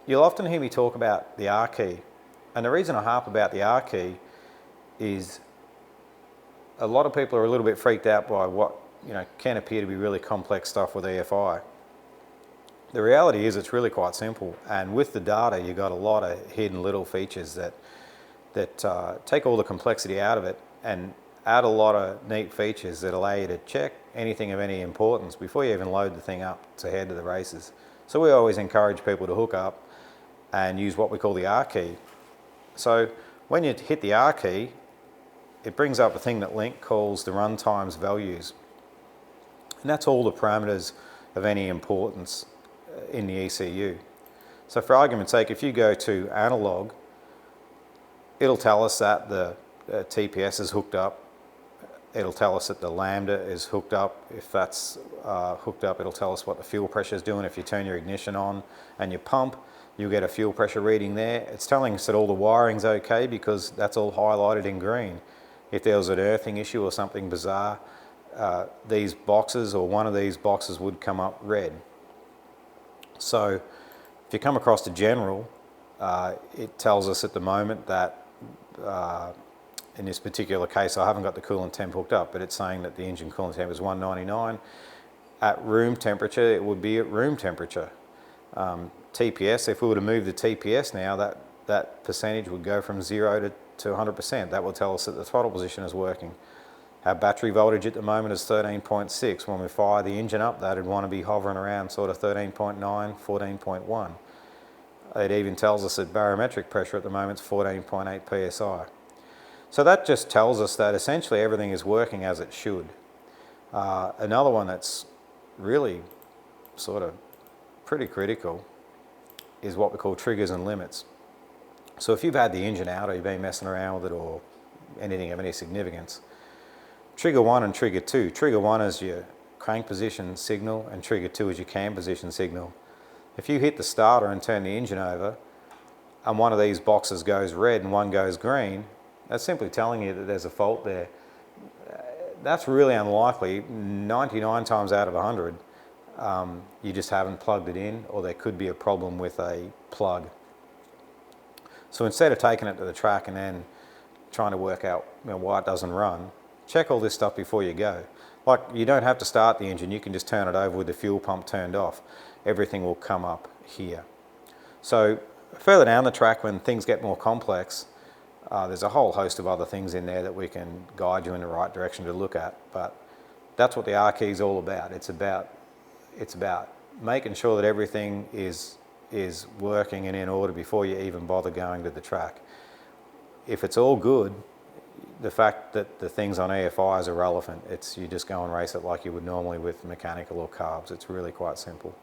You'll often hear me talk about the R key, and the reason I harp about the R key is a lot of people are a little bit freaked out by what can appear to be really complex stuff with EFI. The reality is it's really quite simple, and with the data you've got a lot of hidden little features that take all the complexity out of it and add a lot of neat features that allow you to check anything of any importance before you even load the thing up to head to the races. So we always encourage people to hook up and use what we call the R key. So when you hit the R key, it brings up a thing that Link calls the runtimes values. And that's all the parameters of any importance in the ECU. So for argument's sake, if you go to analog, it'll tell us that the TPS is hooked up. It'll tell us that the lambda is hooked up. If that's hooked up, it'll tell us what the fuel pressure is doing. If you turn your ignition on and you pump, you'll get a fuel pressure reading there. It's telling us that all the wiring's okay because that's all highlighted in green. If there was an earthing issue or something bizarre, these boxes or one of these boxes would come up red. So if you come across to general, it tells us at the moment that in this particular case, I haven't got the coolant temp hooked up, but it's saying that the engine coolant temp is 199. At room temperature, it would be at room temperature. TPS, if we were to move the TPS now, that percentage would go from 0 to 100%. That will tell us that the throttle position is working. Our battery voltage at the moment is 13.6. When we fire the engine up, that'd want to be hovering around sort of 13.9, 14.1. It even tells us that barometric pressure at the moment is 14.8 psi. So that just tells us that essentially everything is working as it should. Another one that's really sort of pretty critical is what we call triggers and limits. So if you've had the engine out or you've been messing around with it or anything of any significance, trigger 1 and trigger 2. Trigger 1 is your crank position signal and trigger 2 is your cam position signal. If you hit the starter and turn the engine over and one of these boxes goes red and one goes green, that's simply telling you that there's a fault there. That's really unlikely. 99 times out of 100, you just haven't plugged it in, or there could be a problem with a plug. So instead of taking it to the track and then trying to work out why it doesn't run, check all this stuff before you go. Like, you don't have to start the engine, you can just turn it over with the fuel pump turned off. Everything will come up here. So further down the track, when things get more complex, there's a whole host of other things in there that we can guide you in the right direction to look at, but that's what the R key is all about. It's about making sure that everything is working and in order before you even bother going to the track. If it's all good, the fact that the things on EFI is irrelevant. You just go and race it like you would normally with mechanical or carbs. It's really quite simple.